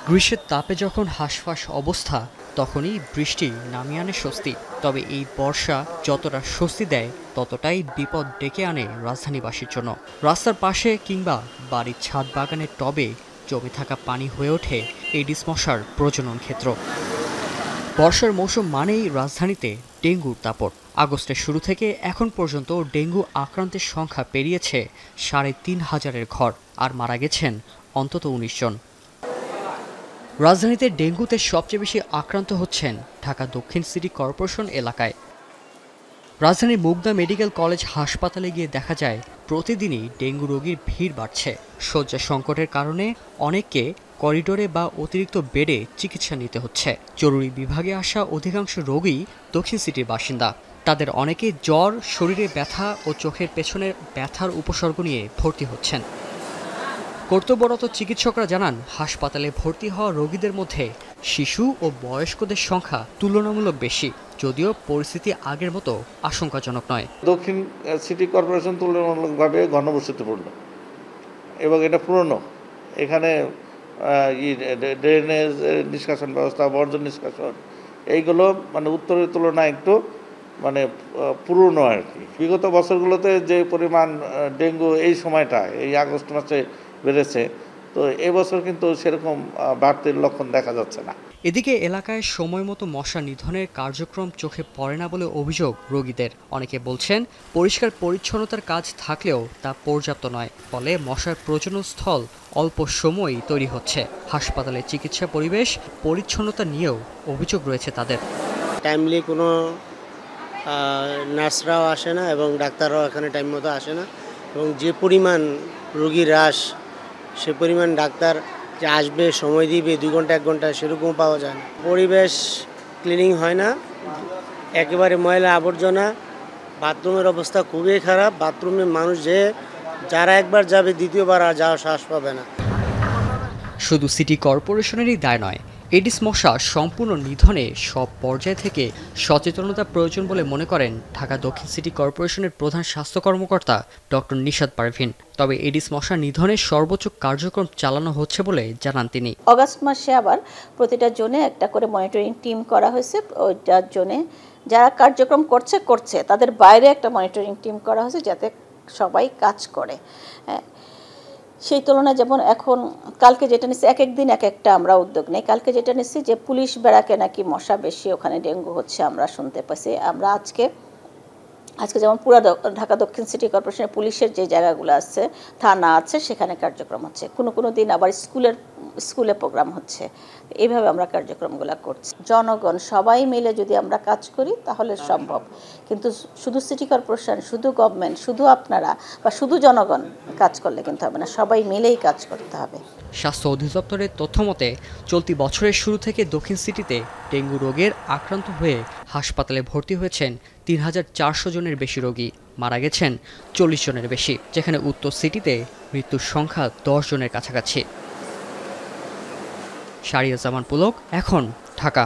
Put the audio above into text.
গ্রীষ্মের তাপে যখন হাঁসফাঁস অবস্থা তখনই বৃষ্টি নামিয়ে আনে স্বস্তি। তবে এই বর্ষা যতটা স্বস্তি দেয় ততটাই বিপদ ডেকে আনে রাজধানীবাসীর জন্য। রাস্তার পাশে কিংবা বাড়ির ছাদ বাগানের টবে জমে থাকা পানি হয়ে ওঠে এডিস মশার প্রজনন ক্ষেত্র। বর্ষার মৌসুম মানেই রাজধানীতে ডেঙ্গুর দাপট। আগস্টের শুরু থেকে এখন পর্যন্ত ডেঙ্গু আক্রান্তের সংখ্যা পেরিয়েছে ৩,৫০০-এর ঘর, আর মারা গেছেন অন্তত ১৯ জন। রাজধানীতে ডেঙ্গুতে সবচেয়ে বেশি আক্রান্ত হচ্ছেন ঢাকা দক্ষিণ সিটি কর্পোরেশন এলাকায়। রাজধানীর মুগদা মেডিকেল কলেজ হাসপাতালে গিয়ে দেখা যায় প্রতিদিনই ডেঙ্গু রোগীর ভিড় বাড়ছে। শয্যা সংকটের কারণে অনেককে করিডোরে বা অতিরিক্ত বেডে চিকিৎসা নিতে হচ্ছে। জরুরি বিভাগে আসা অধিকাংশ রোগী দক্ষিণ সিটির বাসিন্দা। তাদের অনেকে জ্বর, শরীরে ব্যথা ও চোখের পেছনের ব্যথার উপসর্গ নিয়ে ভর্তি হচ্ছেন। কর্তব্যরত চিকিৎসকরা জানান, হাসপাতালে ভর্তি হওয়া রোগীদের মধ্যে শিশু ও বয়স্কদের সংখ্যা তুলনামূলক বেশি, যদিও পরিস্থিতি আগের মতো আশঙ্কাজনক নয়। দক্ষিণ সিটি কর্পোরেশন তুলনামূলকভাবে ঘনবসতিপূর্ণ এবং এটা পুরনো। এখানে ড্রেনেজ নিষ্কাশন ব্যবস্থা, বর্জ্য নিষ্কাশন এইগুলো মানে উত্তরের তুলনায় একটু মানে পুরনো আর কি। বিগত বছরগুলোতে যে পরিমাণ ডেঙ্গু এই সময়টায় এই আগস্ট মাসে বেড়েছে, তো এবছর কিন্তু সেরকম বাড়তির লক্ষণ দেখা যাচ্ছে না। এদিকে এলাকায় সময় মতো মশা নিধনের কার্যক্রম চোখে পড়ে না বলে অভিযোগ রোগীদের। অনেকে বলছেন, পরিষ্কার পরিচ্ছন্নতার কাজ থাকলেও তা পর্যাপ্ত নয়, ফলে মশার প্রজনন স্থল অল্প সময়ই তৈরি হচ্ছে। হাসপাতালে চিকিৎসা পরিবেশ পরিচ্ছন্নতা নিয়েও অভিযোগ রয়েছে তাদের। টাইমলি কোনো নার্সরাও আসে না এবং ডাক্তাররাও এখানে টাইম মতো আসে না, এবং যে পরিমাণ রোগী হ্রাস, সে পরিমাণ ডাক্তার যে আসবে, সময় দিবে 2 ঘন্টা 1 ঘন্টা, সেরকম পাওয়া যায় না। পরিবেশ ক্লিনিং হয় না, একেবারে ময়লা আবর্জনা। বাথরুমের অবস্থা খুবই খারাপ। বাথরুমে মানুষ যারা একবার যাবে দ্বিতীয়বার আর যাওয়ার সাহস পাবে না। শুধু সিটি কর্পোরেশনেরই দায় নয়, এডিস মশা সম্পূর্ণ নিধনে সব পর্যায় থেকে সচেতনতা প্রয়োজন বলে মনে করেন ঢাকা দক্ষিণ সিটি কর্পোরেশনের প্রধান স্বাস্থ্য কর্মকর্তা ডক্টর নিশাত পারভিন। তবে এডিস মশা নিধনের সর্বোচ্চ কার্যক্রম চালানো হচ্ছে বলে জানান তিনি। অগাস্ট মাসে আবার প্রতিটা জোনে একটা করে মনিটরিং টিম করা হয়েছে। ওইটার জোনে যারা কার্যক্রম করছে তাদের বাইরে একটা মনিটরিং টিম করা হয়েছে, যাতে সবাই কাজ করে। সেই তুলনায় যেমন এখন কালকে যেটা নিচ্ছি, এক দিন এক একটা আমরা উদ্যোগ নেই। কালকে যেটা নিচ্ছি যে পুলিশ বেড়াকে নাকি মশা বেশি, ওখানে ডেঙ্গু হচ্ছে আমরা শুনতে পাচ্ছি। আমরা আজকে যেমন পুরো ঢাকা দক্ষিণ সিটি কর্পোরেশনের পুলিশের যে জায়গাগুলো আছে, থানা আছে, সেখানে কার্যক্রম হচ্ছে। কোনো দিন আবার স্কুলে প্রোগ্রাম হচ্ছে। এইভাবে আমরা কার্যক্রমগুলো করছি। জনগণ সবাই মিলে যদি আমরা কাজ করি তাহলে সম্ভব, কিন্তু শুধু সিটি কর্পোরেশন, শুধু গভর্নমেন্ট, শুধু আপনারা বা শুধু জনগণ কাজ করলে কিন্তু হবে না, সবাই মিলেই কাজ করতে হবে। স্বাস্থ্য অধিদপ্তরের তথ্যমতে চলতি বছরের শুরু থেকে দক্ষিণ সিটিতে ডেঙ্গু রোগের আক্রান্ত হয়ে হাসপাতালে ভর্তি হয়েছেন ৩,৪০০ জনের বেশি রোগী, মারা গেছেন ৪০ জনের বেশি, যেখানে উত্তর সিটিতে মৃত্যুর সংখ্যা ১০ জনের কাছাকাছি। শাহরিয়ার জামান পুলক, এখন ঢাকা।